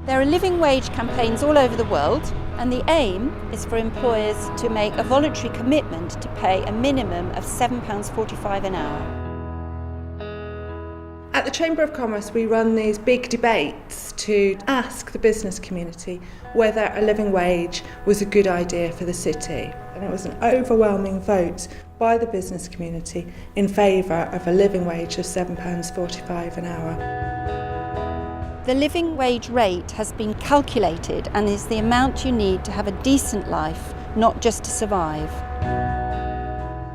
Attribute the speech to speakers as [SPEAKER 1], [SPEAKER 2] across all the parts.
[SPEAKER 1] There are living wage campaigns all over the world, and the aim is for employers to make a voluntary commitment to pay a minimum of £7.45 an hour.
[SPEAKER 2] At the Chamber of Commerce, we run these big debates to ask the business community whether a living wage was a good idea for the city. And it was an overwhelming vote by the business community in favour of a living wage of £7.45 an hour.
[SPEAKER 1] The living wage rate has been calculated and is the amount you need to have a decent life, not just to survive.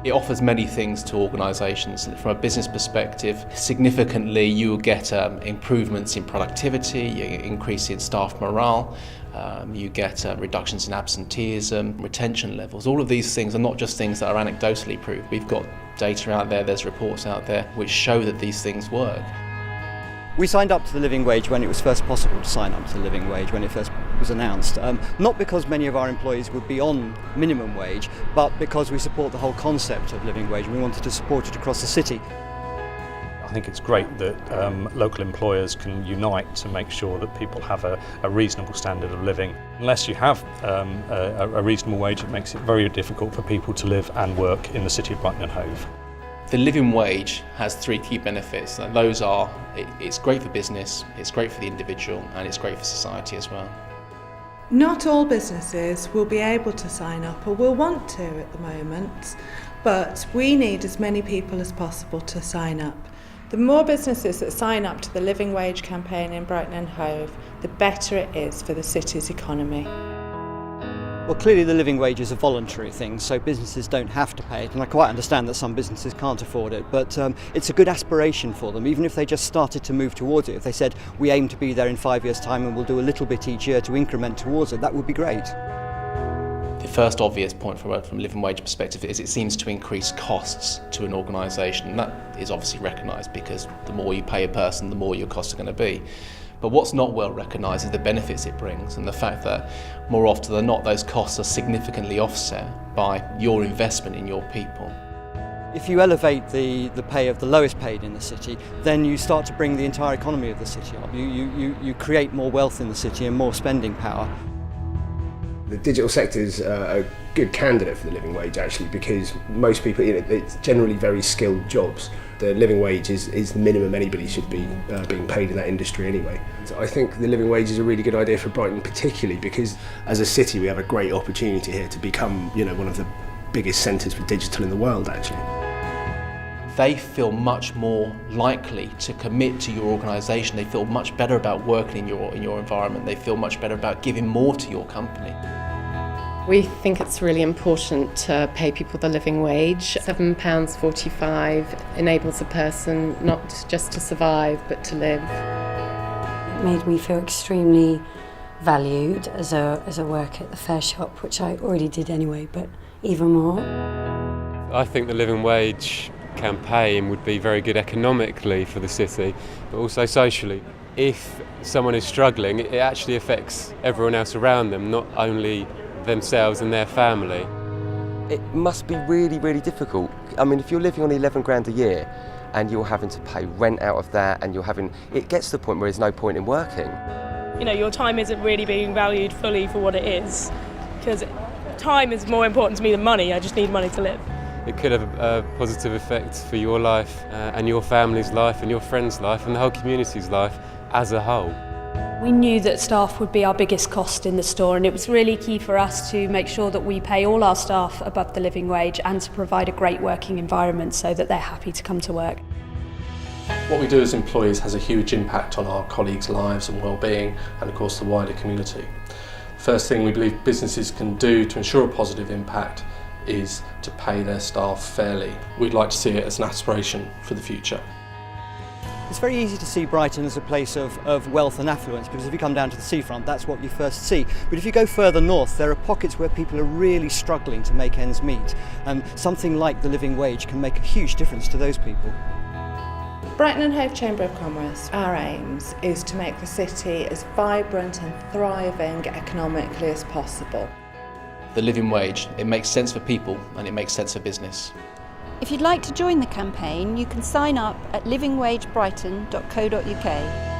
[SPEAKER 3] It offers many things to organisations. From a business perspective, significantly you will get improvements in productivity, you get increase in staff morale, you get reductions in absenteeism, retention levels. All of these things are not just things that are anecdotally proved. We've got data out there, there's reports out there which show that these things work.
[SPEAKER 4] We signed up to the living wage when it was first possible to sign up to the living wage, when it first was announced. Not because many of our employees would be on minimum wage, but because we support the whole concept of living wage and we wanted to support it across the city.
[SPEAKER 5] I think it's great that local employers can unite to make sure that people have a reasonable standard of living. Unless you have a reasonable wage, it makes it very difficult for people to live and work in the city of Brighton and Hove.
[SPEAKER 3] The living wage has three key benefits, and those are it's great for business, it's great for the individual, and it's great for society as well.
[SPEAKER 2] Not all businesses will be able to sign up or will want to at the moment, but we need as many people as possible to sign up. The more businesses that sign up to the Living Wage campaign in Brighton and Hove, the better it is for the city's economy.
[SPEAKER 4] Well, clearly the living wage is a voluntary thing, so businesses don't have to pay it, and I quite understand that some businesses can't afford it, but it's a good aspiration for them, even if they just started to move towards it. If they said, we aim to be there in 5 years' time and we'll do a little bit each year to increment towards it, that would be great.
[SPEAKER 3] The first obvious point from a living wage perspective is it seems to increase costs to an organisation, and that is obviously recognised because the more you pay a person, the more your costs are going to be. But what's not well recognised is the benefits it brings, and the fact that more often than not those costs are significantly offset by your investment in your people.
[SPEAKER 4] If you elevate the pay of the lowest paid in the city, then you start to bring the entire economy of the city up. You create more wealth in the city and more spending power.
[SPEAKER 6] The digital sector is a good candidate for the living wage actually, because most people, it's generally very skilled jobs. The living wage is the minimum anybody should be being paid in that industry anyway. So I think the living wage is a really good idea for Brighton, particularly because as a city we have a great opportunity here to become one of the biggest centres for digital in the world actually.
[SPEAKER 3] They feel much more likely to commit to your organisation. They feel much better about working in your environment. They feel much better about giving more to your company.
[SPEAKER 7] We think it's really important to pay people the living wage. £7.45 enables a person not just to survive but to live.
[SPEAKER 8] It made me feel extremely valued as a worker at the fair shop, which I already did anyway, but even more.
[SPEAKER 9] I think the living wage campaign would be very good economically for the city, but also socially. If someone is struggling, it actually affects everyone else around them, not only themselves and their family.
[SPEAKER 10] It must be really, really difficult. I mean, if you're living on 11 grand a year and you're having to pay rent out of that and it gets to the point where there's no point in working.
[SPEAKER 11] Your time isn't really being valued fully for what it is, because time is more important to me than money. I just need money to live.
[SPEAKER 9] It could have a positive effect for your life and your family's life and your friends' life and the whole community's life as a whole.
[SPEAKER 12] We knew that staff would be our biggest cost in the store, and it was really key for us to make sure that we pay all our staff above the living wage and to provide a great working environment so that they're happy to come to work.
[SPEAKER 13] What we do as employees has a huge impact on our colleagues' lives and well-being, and of course the wider community. First thing we believe businesses can do to ensure a positive impact is to pay their staff fairly. We'd like to see it as an aspiration for the future.
[SPEAKER 4] It's very easy to see Brighton as a place of wealth and affluence, because if you come down to the seafront, that's what you first see. But if you go further north, there are pockets where people are really struggling to make ends meet, and something like the living wage can make a huge difference to those people.
[SPEAKER 2] Brighton and Hove Chamber of Commerce, our aims is to make the city as vibrant and thriving economically as possible.
[SPEAKER 3] The living wage, it makes sense for people and it makes sense for business.
[SPEAKER 1] If you'd like to join the campaign, you can sign up at livingwagebrighton.co.uk.